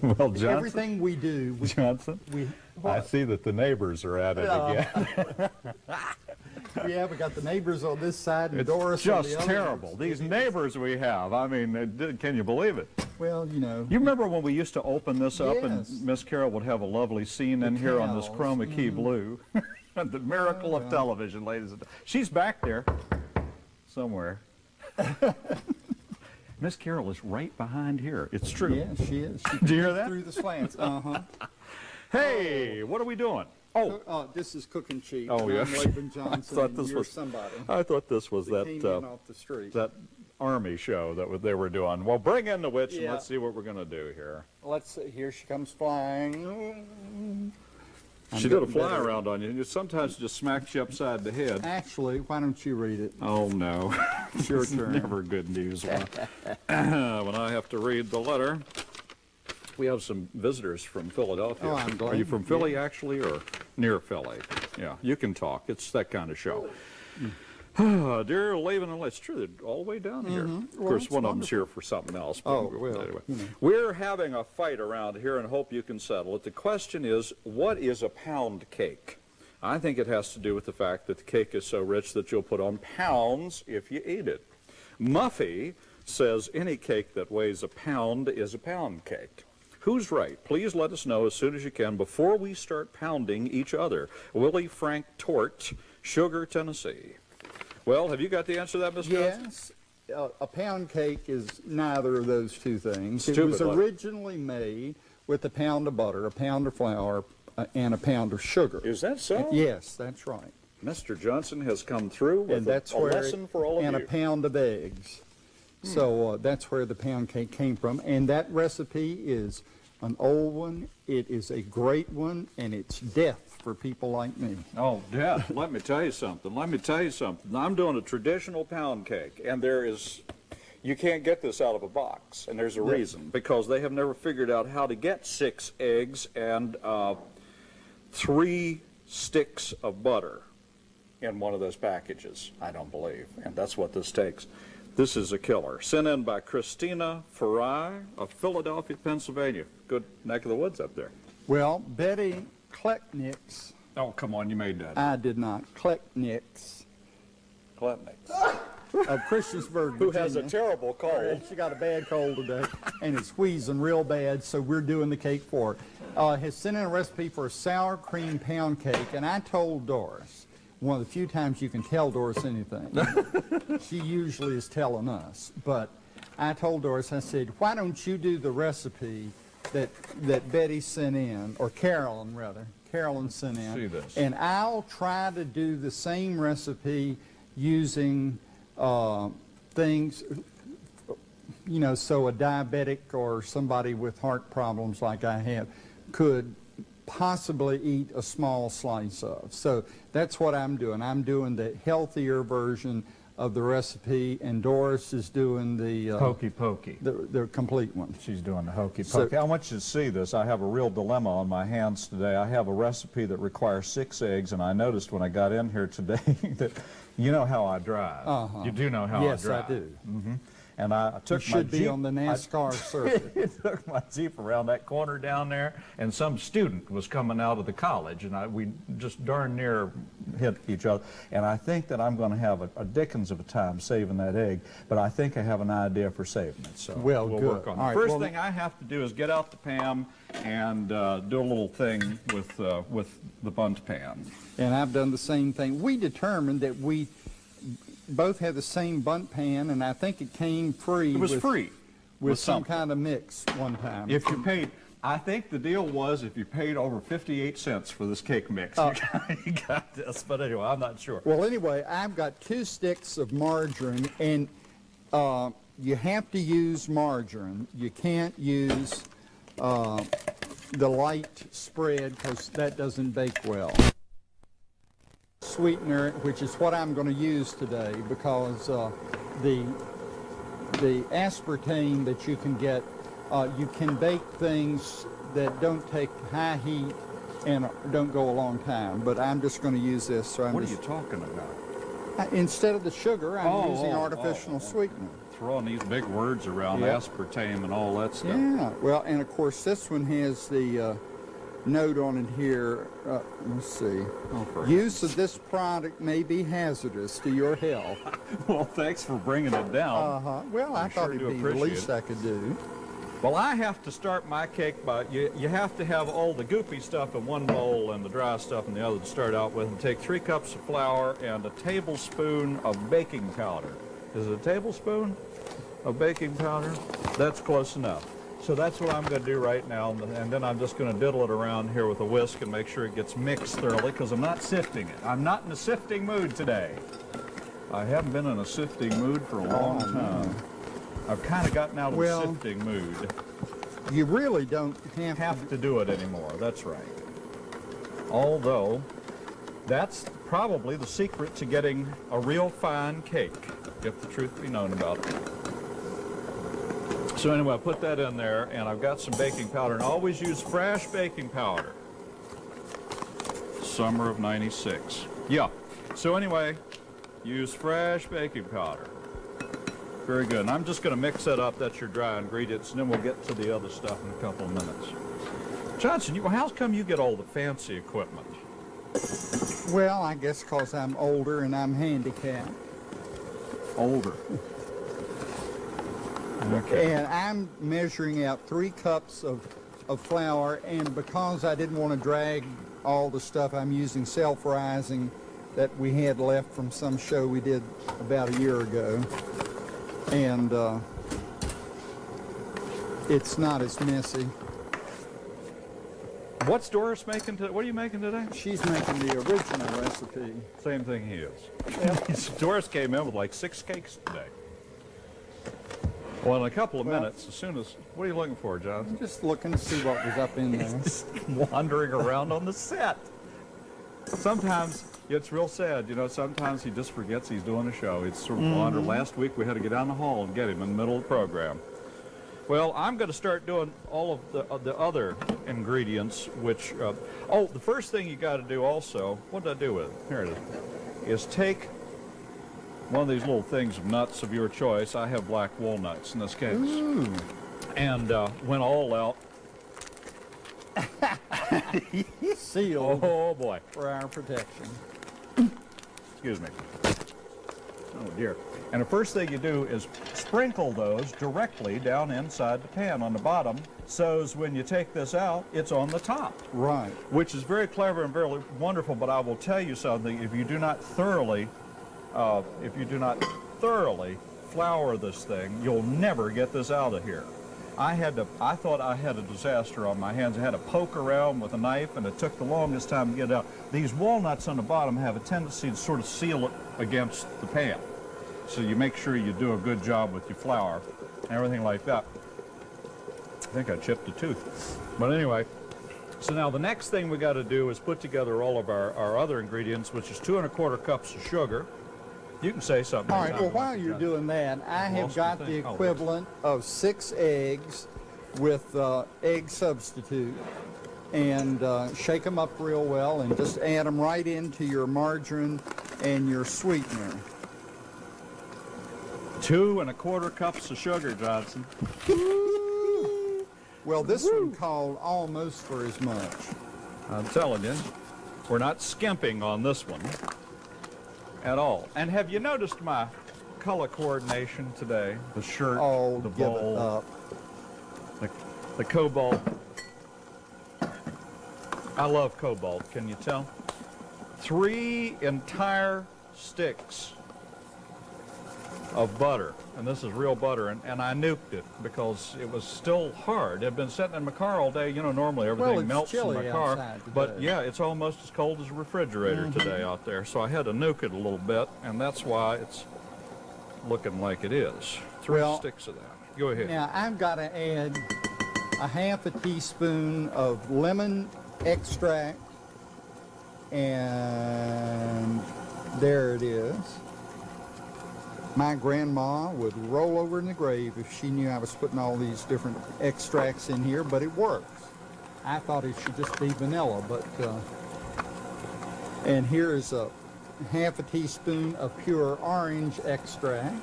Well, Johnson, everything we do, Johnson, I see that the neighbors are at it again. yeah, we got the neighbors on this side and It's Doris on the just other. terrible. These neighbors we have. I mean, can you believe it? Well, you know. You remember when we used to open this up Yes. and Miss Carol would have a lovely scene in here on this cows. chroma key blue? The miracle of television, ladies and gentlemen. She's back there somewhere. Miss Carol is right behind here. It's true. Yeah, she is. She Do you hear that? through the slants. Uh-huh. Hey, what are we doing? Oh, This is Cookin Cheap. Oh, yeah. I'm Laban Johnson. I thought and this you're was somebody. I thought this was Came in that off the street. that army show that they were doing. Well, bring in the witch and Yeah. let's see what we're going to do here. Let's see. Here she comes flying. She did a fly around on you. And sometimes just smacks you upside the head. Actually, why don't you read it? Oh, no. It's your turn. Never good news when I have to read the letter. We have some visitors from Philadelphia. Oh, I'm glad. Are you from Philly, actually, or near Philly? Yeah, you can talk. It's that kind of show. Dear Laban and it's true, they're all the way down here. Of Well, course, that's one of them's here for something else. But Oh, well, anyway. you know. We're having a fight around here and hope you can settle it. The question is, what is a pound cake? I think it has to do with the fact that the cake is so rich that you'll put on pounds if you eat it. Muffy says any cake that weighs a pound is a pound cake. Who's right? Please let us know as soon as you can before we start pounding each other. Willie Frank Tort, Sugar, Tennessee. Well, have you got the answer to that, Miss Johnson? Yes. A pound cake is neither of those two things. It Stupid was luck. originally made with a pound of butter, a pound of flour, and a pound of sugar. Is that so? Yes, that's right. Mr. Johnson has come through with And that's a where lesson for all of and you. a pound of eggs. So that's where the pound cake came from. And that recipe is an old one. It is a great one, and it's death for people like me. Oh, Dad, let me tell you something. I'm doing a traditional pound cake, and you can't get this out of a box, and there's a reason. Because they have never figured out how to get 6 eggs and 3 sticks of butter in one of those packages, I don't believe. And that's what this takes. This is a killer. Sent in by Christina Farai of Philadelphia, Pennsylvania. Good neck of the woods up there. Well, Betty Klecknick's, Oh, come on, you made that. I did not, Klecknick's Kletniks. of Christiansburg, Who has a Virginia. terrible cold. She got a bad cold today, and it's wheezing real bad, so we're doing the cake for her. Has sent in a recipe for a sour cream pound cake, and I told Doris, one of the few times you can tell Doris anything. She usually is telling us, but I told Doris, I said, why don't you do the recipe that Betty sent in, or Carolyn rather, Carolyn sent in, See this. and I'll try to do the same recipe using things, you know, so a diabetic or somebody with heart problems like I have could possibly eat a small slice of. So that's what I'm doing. I'm doing the healthier version of the recipe, and Doris is doing the Hokey pokey. the complete one. She's doing the hokey So- pokey. I want you to see this. I have a real dilemma on my hands today. I have a recipe that requires 6 eggs, and I noticed when I got in here today that you know how I drive. Uh-huh. You do know how Yes, I drive. I do. And I You took my should be Jeep, on the NASCAR circuit. I took my Jeep around that corner down there, and some student was coming out of the college, and we just darn near hit each other. And I think that I'm going to have a dickens of a time saving that egg, but I think I have an idea for saving it. So Well, we'll good. work on All it. right, First well, thing I have to do is get out the Pam and do a little thing with the bunt pan. And I've done the same thing. We determined that we both had the same bunt pan, and I think it came free. It was with, free. with some something. kind of mix one time. If you paid, I think the deal was if you paid over 58 cents for this cake mix, you got this. But anyway, I'm not sure. Well, anyway, I've got 2 sticks of margarine, and you have to use margarine. You can't use the light spread because that doesn't bake well. Sweetener, which is what I'm going to use today, because the aspartame that you can get, you can bake things that don't take high heat and don't go a long time. But I'm just going to use this. So I'm What are just, you talking about? instead of the sugar, I'm Oh, using oh, artificial oh, oh. sweetener. throwing these big words around, Yep. aspartame and all that stuff. Yeah, well, and of course this one has the note on it here. Let's see. Oh, for Use of this product may be hazardous to your health. Well, thanks for bringing it down. Well, I thought sure do it'd be the appreciate least it. I could do. Well, I have to start my cake by, you have to have all the goopy stuff in one bowl and the dry stuff in the other to start out with, and take 3 cups of flour and a tablespoon of baking powder. Is it a tablespoon of baking powder? That's close enough. So that's what I'm going to do right now, and then I'm just going to diddle it around here with a whisk and make sure it gets mixed thoroughly, because I'm not sifting it. I'm not in a sifting mood today. I haven't been in a sifting mood for a long time. I've kind of gotten out of the sifting mood. You really don't Have to do it anymore, that's right. Although, that's probably the secret to getting a real fine cake, if the truth be known about it. So anyway, I put that in there, and I've got some baking powder, and I always use fresh baking powder. Summer of '96. Yeah. So anyway, use fresh baking powder. Very good. And I'm just going to mix that up. That's your dry ingredients, and then we'll get to the other stuff in a couple of minutes. Johnson, how come you get all the fancy equipment? Well, I guess because I'm older and I'm handicapped. Older. Okay. And I'm measuring out 3 cups of flour, and because I didn't want to drag all the stuff, I'm using self-rising that we had left from some show we did about a year ago. And it's not as messy. What's Doris making today? What are you making today? She's making the original recipe. Same thing he is. Doris came in with like 6 cakes today. Well, in a couple of minutes, as soon as... What are you looking for, John? I'm just looking to see what was up in there. Just wandering around on the set. Sometimes it's real sad, sometimes he just forgets he's doing a show. It's sort of wandering. Last week we had to get down the hall and get him in the middle of the program. Well, I'm going to start doing all of the other ingredients, which... the first thing you got to do also, what did I do with it? Here it is take one of these little things of nuts of your choice. I have black walnuts in this case. Ooh. And went all out. Sealed Oh, boy. for our protection. Excuse me. Oh, dear. And the first thing you do is sprinkle those directly down inside the pan on the bottom, so as when you take this out, it's on the top. Right. Which is very clever and very wonderful, but I will tell you something. If you do not thoroughly flour this thing, you'll never get this out of here. I thought I had a disaster on my hands. I had to poke around with a knife, and it took the longest time to get it out. These walnuts on the bottom have a tendency to sort of seal it against the pan. So you make sure you do a good job with your flour and everything like that. I think I chipped a tooth. But anyway, so now the next thing we got to do is put together all of our other ingredients, which is 2 1/4 cups of sugar. You can say something. All right, well, while you're doing that, I have got the equivalent of 6 eggs with egg substitute, and shake them up real well, and just add them right into your margarine and your sweetener. 2 1/4 cups of sugar, Johnson. Well, this one called almost for as much. I'm telling you, we're not skimping on this one at all. And have you noticed my color coordination today? The shirt, Oh, the give it bowl, up. the cobalt. I love cobalt, can you tell? 3 entire sticks of butter, and this is real butter, and I nuked it because it was still hard. It had been sitting in my car all day. Normally everything it's melts in chilly my car, outside today. but yeah, it's almost as cold as a refrigerator today out there. So I had to nuke it a little bit, and that's why it's looking like it is. 3 sticks of that. Go ahead. Now, I've got to add a 1/2 teaspoon of lemon extract, and there it is. My grandma would roll over in the grave if she knew I was putting all these different extracts in here, but it works. I thought it should just be vanilla, but and here is a 1/2 teaspoon of pure orange extract.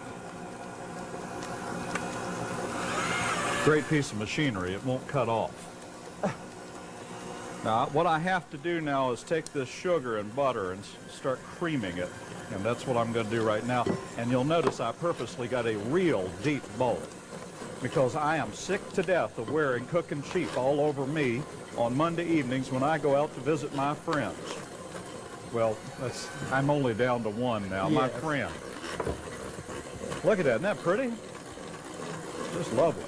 Great piece of machinery. It won't cut off. Now, what I have to do now is take this sugar and butter and start creaming it. And that's what I'm going to do right now. And you'll notice I purposely got a real deep bowl because I am sick to death of wearing Cookin sheep all over me on Monday evenings when I go out to visit my friends. Well, I'm only down to one now, my Yes. friend. Look at that, isn't that pretty? Just lovely.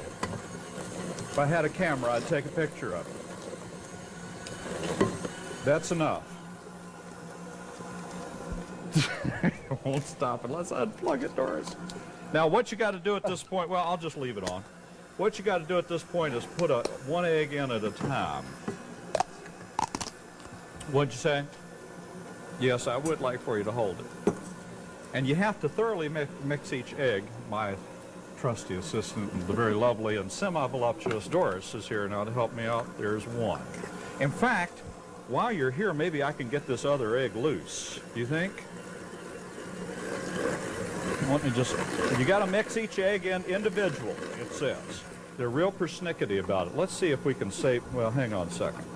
If I had a camera, I'd take a picture of it. That's enough. It won't stop unless I unplug it, Doris. Now, what you got to do at this point, well, I'll just leave it on. What you got to do at this point is put one egg in at a time. What'd you say? Yes, I would like for you to hold it. And you have to thoroughly mix each egg. My trusty assistant, the very lovely and semi-voluptuous Doris is here now to help me out. There's one. In fact, while you're here, maybe I can get this other egg loose. Do you think? Let me just, you got to mix each egg in individually, it says. They're real persnickety about it. Let's see if we can save, well, hang on a second.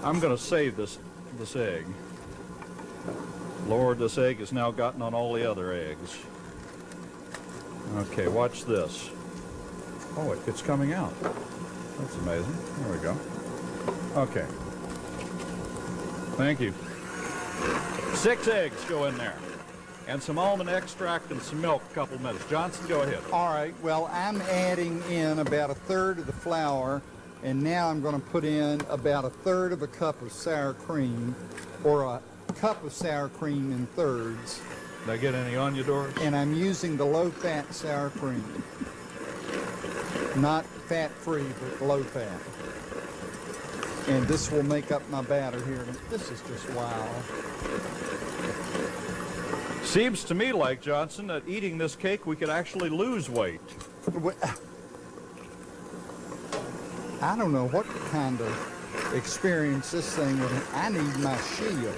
I'm going to save this egg. Lord, this egg has now gotten on all the other eggs. Okay, watch this. Oh, it's coming out. That's amazing. There we go. Okay. Thank you. 6 eggs go in there. And some almond extract and some milk, a couple minutes. Johnson, go ahead. All right, well, I'm adding in about 1/3 of the flour, and now I'm going to put in about 1/3 of a cup of sour cream, or a cup of sour cream in thirds. Did I get any on you, Doris? And I'm using the low-fat sour cream. Not fat-free, but low-fat. And this will make up my batter here. This is just wow. Seems to me like, Johnson, that eating this cake we could actually lose weight. I don't know what kind of experience this thing would have. I need my shield.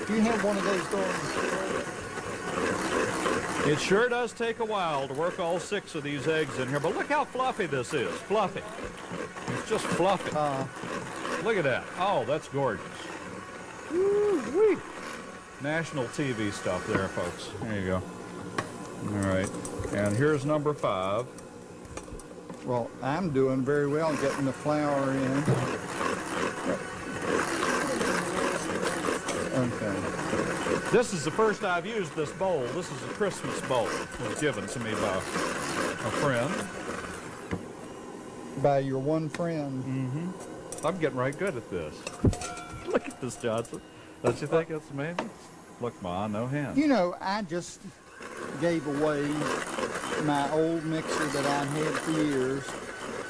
Do you have one of those, Doris? It sure does take a while to work all 6 of these eggs in here, but look how fluffy this is. Fluffy. It's just fluffy. Look at that. Oh, that's gorgeous. Woo-wee. National TV stuff there, folks. There you go. All right. And here's number 5. Well, I'm doing very well getting the flour in. Okay. This is the first I've used this bowl. This is a Christmas bowl. It was given to me by a friend. By your one friend. Mm-hmm. I'm getting right good at this. Look at this, Johnson. Don't you think that's amazing? Look, Ma, no hand. You know, I just gave away my old mixer that I had for years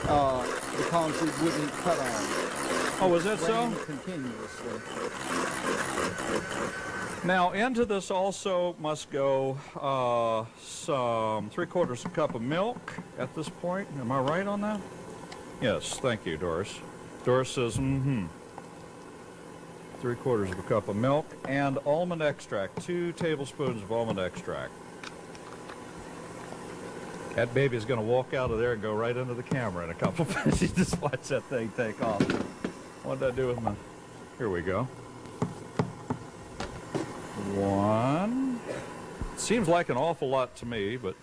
because it wouldn't cut on. Oh, is that so? Ran continuously. Now, into this also must go some 3/4 cup of milk at this point. Am I right on that? Yes, thank you, Doris. Doris says, 3/4 cup of milk and almond extract, 2 tablespoons of almond extract. That baby's going to walk out of there and go right into the camera in a couple of minutes. Just watch that thing take off. What did I do with my... Here we go. 1. Seems like an awful lot to me, but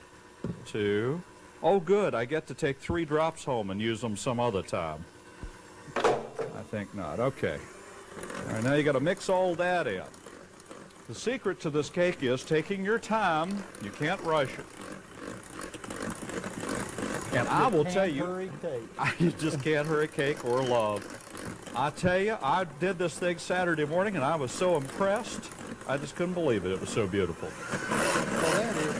2. Oh, good. I get to take 3 drops home and use them some other time. I think not. Okay. All right, now you got to mix all that in. The secret to this cake is taking your time. You can't rush it. And I will tell you, you just can't hurry cake or love. I tell you, I did this thing Saturday morning and I was so impressed. I just couldn't believe it. It was so beautiful. Well, that is.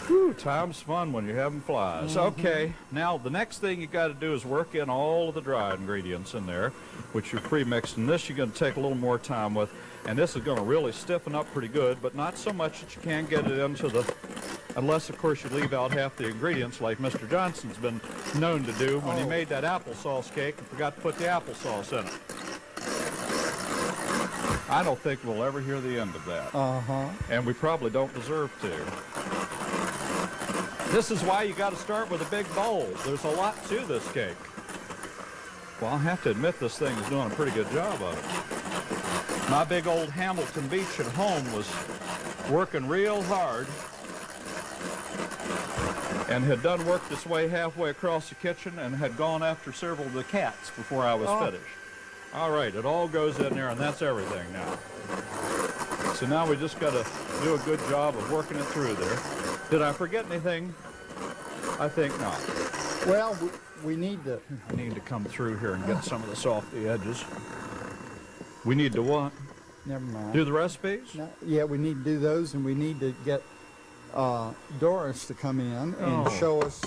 Whew, time's fun when you're having flies. Okay, now the next thing you got to do is work in all of the dry ingredients in there, which you're pre-mixed. And this you're going to take a little more time with. And this is going to really stiffen up pretty good, but not so much that you can't get it into the, unless of course you leave out half the ingredients like Mr. Johnson's been known to do when he made that applesauce cake and forgot to put the applesauce in it. I don't think we'll ever hear the end of that. And we probably don't deserve to. This is why you got to start with a big bowl. There's a lot to this cake. Well, I have to admit this thing is doing a pretty good job of it. My big old Hamilton Beach at home was working real hard and had done work this way halfway across the kitchen and had gone after several of the cats before I was finished. All right, it all goes in there, and that's everything now. So now we just got to do a good job of working it through there. Did I forget anything? I think not. Well, we need to... I need to come through here and get some of this off the edges. We need to what? Never mind. Do the recipes? No, yeah, we need to do those, and we need to get Doris to come in and show us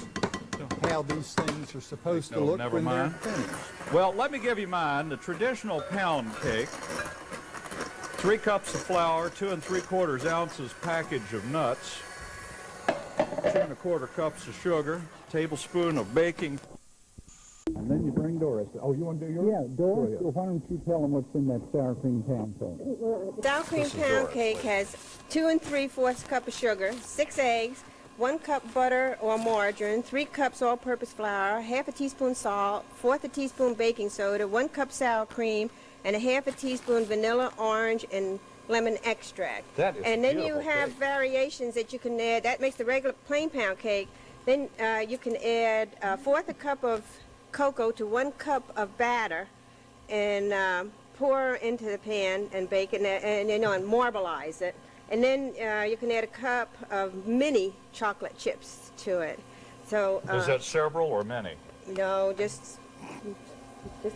how these things are supposed to look when they're finished. Well, let me give you mine. The traditional pound cake, 3 cups of flour, 2 3/4 ounces package of nuts, 2 1/4 cups of sugar, tablespoon of baking. And then you bring Doris. Oh, you want to do yours? Yeah, Doris, why don't you tell them what's in that sour cream pound cake? Sour cream pound cake has 2 3/4 cup of sugar, 6 eggs, 1 cup butter or margarine, 3 cups all-purpose flour, half a teaspoon salt, 1/4 a teaspoon baking soda, 1 cup sour cream, and a half a teaspoon vanilla, orange, and lemon extract. That is and then you beautiful have cake. variations that you can add. That makes the regular plain pound cake. Then you can add 1/4 a cup of cocoa to 1 cup of batter, and pour into the pan and bake it, and marbleize it. And then you can add a cup of mini chocolate chips to it. So Is that several or many? no, just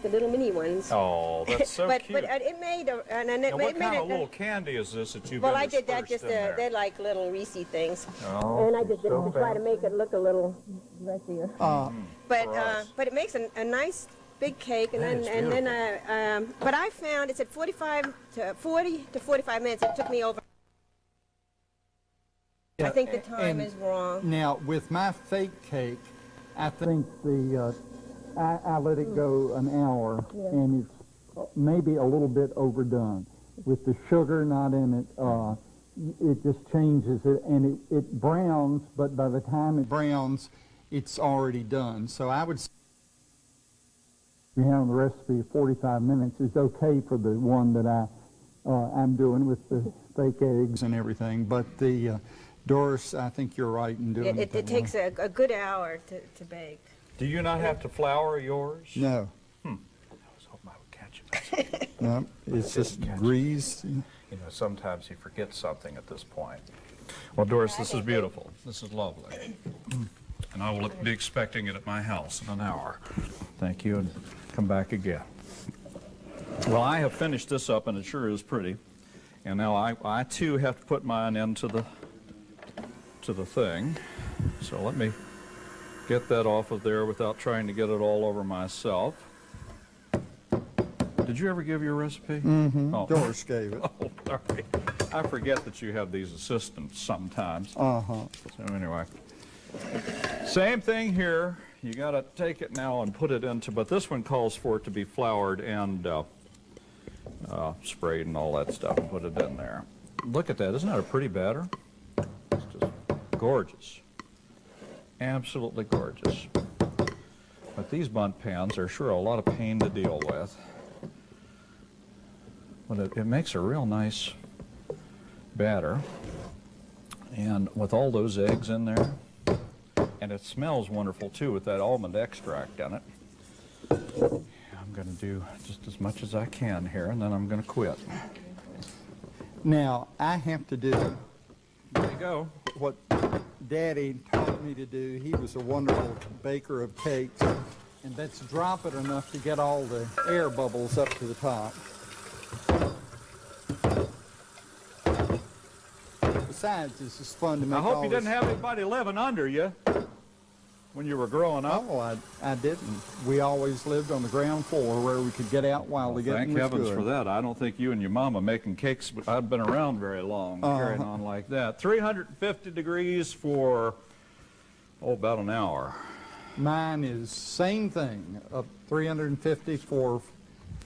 the little mini ones. Oh, that's so but cute. it made a and it Now, what made kind a, of little candy is this that you've well, I did that interspersed just in there? they're like little Reese things. Oh, And I just did it so to try to fancy. make it look a little dressier. But for us. but it makes a nice big cake, and That then is and then but I found it's at 40 to 45 minutes. It took me over. I think the time is wrong. Now, with my fake cake, I think I let it go an hour, and it's maybe a little bit overdone. With the sugar not in it, it just changes it, and it browns, but by the time it browns, it's already done. So I would say we have the recipe 45 minutes is okay for the one that I'm doing with the fake eggs and everything, but the Doris, I think you're right in doing it. It takes a good hour to bake. Do you not have to flour yours? No, I was hoping I would catch it. no, it's just catch it. greased. You know, sometimes you forget something at this point. Well, Doris, this is beautiful. This is lovely. And I will be expecting it at my house in an hour. Thank you, and come back again. Well, I have finished this up, and it sure is pretty. And now I too have to put mine into the thing. So let me get that off of there without trying to get it all over myself. Did you ever give your recipe? Mm-hmm. Oh. Doris gave it. Oh, sorry. I forget that you have these assistants sometimes. Uh-huh. So anyway, same thing here. You got to take it now and put it into, but this one calls for it to be floured and sprayed and all that stuff, and put it in there. Look at that. Isn't that a pretty batter? It's just gorgeous. Absolutely gorgeous. But these bundt pans are sure a lot of pain to deal with. But it makes a real nice batter. And with all those eggs in there, and it smells wonderful too with that almond extract in it. I'm going to do just as much as I can here, and then I'm going to quit. Now, I have to do There you go. what Daddy taught me to do. He was a wonderful baker of cakes, and that's drop it enough to get all the air bubbles up to the top. Besides, this is fun to make I hope all you this... didn't have anybody living under you when you were growing up. Oh, I didn't. We always lived on the ground floor where we could get out while the getting Thank was heavens good. for that. I don't think you and your mama making cakes, I've been around very long, carrying on like that. 350 degrees for, about an hour. Mine is same thing, up 350 for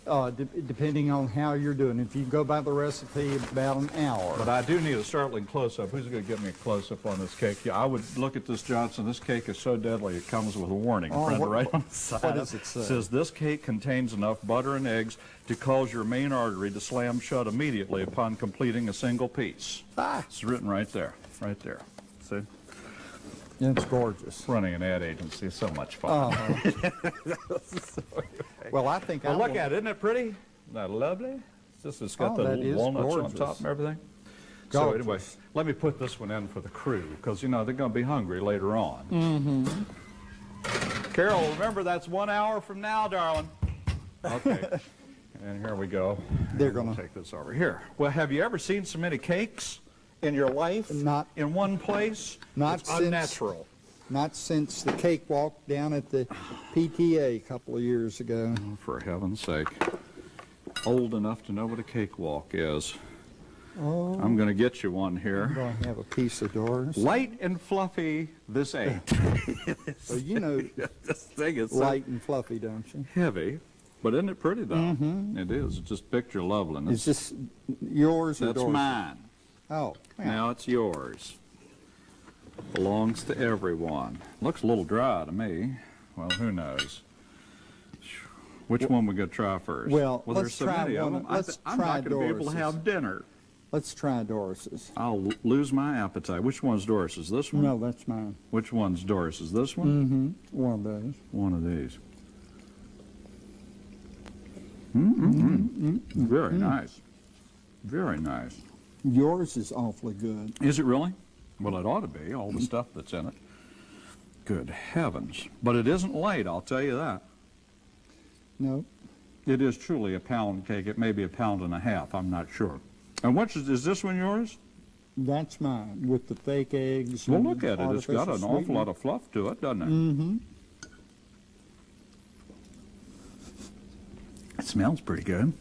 depending on how you're doing. If you go by the recipe, about an hour. But I do need a startling close-up. Who's going to give me a close-up on this cake? Yeah, I would look at this, Johnson. This cake is so deadly, it comes with a warning. Right on the side. What does it say? It says, this cake contains enough butter and eggs to cause your main artery to slam shut immediately upon completing a single piece. It's written right there. Right there. See? It's gorgeous. Running an ad agency is so much fun. Well, I think Well, look at it. Isn't it pretty? Isn't that lovely? It's got the that little is walnuts gorgeous. on top and everything. So Gorgeous. anyway, let me put this one in for the crew, because, you know, they're going to be hungry later on. Mm-hmm. Carol, remember, that's 1 hour from now, darling. Okay. And here we go. They're We'll gonna- take this over here. Well, have you ever seen so many cakes in your life? Not- in one place? Not It's since- unnatural. Not since the cakewalk down at the PTA a couple of years ago. Oh, for heaven's sake. Old enough to know what a cakewalk is. Oh, I'm going to get you one I'm here. going to have a piece of Doris. Light and fluffy, this ain't. So you know This thing is so light and fluffy, don't you? heavy, but isn't it pretty though? Mm-hmm. It is. It's just picture loveliness. Is this yours or That's Doris? mine. Oh, yeah. Now it's yours. Belongs to everyone. Looks a little dry to me. Well, who knows? Which one we gonna try first? Well, there's let's so try many of one. them. Let's I'm try not gonna be able to Doris's. have dinner. Let's try Doris's. I'll lose my appetite. Which one's Doris's? This one? No, that's mine. Which one's Doris's? This one? Mm-hmm. One of those. One of these. Mm-mm-mm. Very nice. Very nice. Yours is awfully good. Is it really? Well, it ought to be, all the stuff that's in it. Good heavens. But it isn't light, I'll tell you that. No, It is truly a pound cake. It may be a pound and a half, I'm not sure. And which is this one yours? that's mine with the fake eggs. Well, and look at it. It's got an artificial awful sweetener. lot of fluff to it, doesn't it? Mm-hmm. It smells pretty good.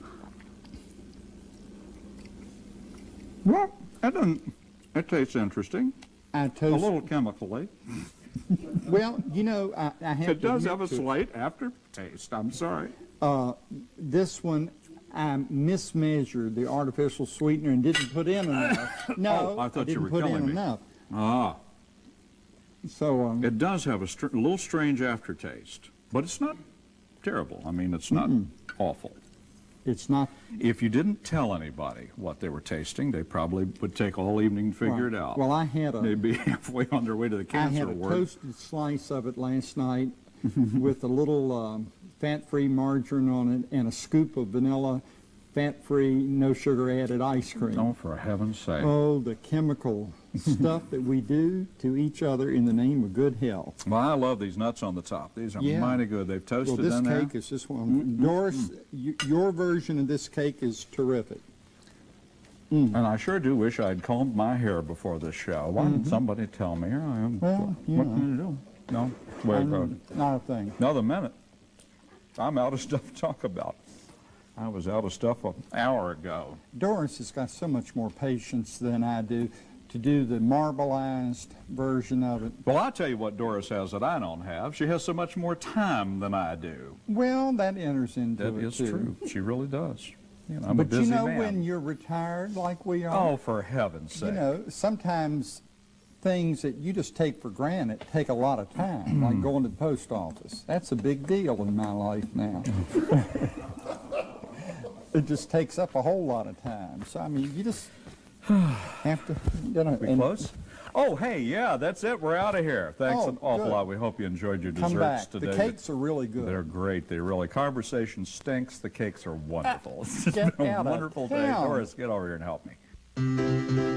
Well, that doesn't, it tastes interesting. I A toast. little chemically. Well, you know, I have It to does admit have a to- slight aftertaste, I'm sorry. This one, I mismeasured the artificial sweetener and didn't put in enough. No, Oh, I thought you didn't were put killing in me. enough. Ah, So, it does have a little strange aftertaste, but it's not terrible. I mean, it's not awful. it's not. If you didn't tell anybody what they were tasting, they probably would take all evening to figure it out. Well, I had They'd be halfway on their way to the I had cancer a ward. toasted slice of it last night with a little fat-free margarine on it and a scoop of vanilla, fat-free, no sugar added ice cream. Oh, for heaven's sake. Oh, the chemical stuff that we do to each other in the name of good health. Well, I love these nuts on the top. These are Yeah. mighty good. They've Well, toasted this in there. cake is this one. Doris, your version of this cake is terrific. And I sure do wish I'd combed my hair before this show. Why didn't somebody tell me? Here I am. Well, you what know. can you do? No? Wait, Not a thing. another minute. I'm out of stuff to talk about. I was out of stuff an hour ago. Doris has got so much more patience than I do to do the marbleized version of it. Well, I'll tell you what Doris has that I don't have. She has so much more time than I do. Well, that enters into That it is too. true. She really does. You know, I'm a But busy you know, man. when you're retired like we are, Oh, for heaven's sake. you know, sometimes things that you just take for granted take a lot of time, like going to the post office. That's a big deal in my life now. It just takes up a whole lot of time. So, I mean, you just have to, you know. We and close? Oh, hey, yeah, that's it. We're out of here. Thanks Oh, an awful good. lot. We hope you enjoyed your Come desserts back. today. The cakes are really good. They're great. They really. Conversation stinks. The cakes are wonderful. It's Get been a out of wonderful day. town. Doris, get over here and help me.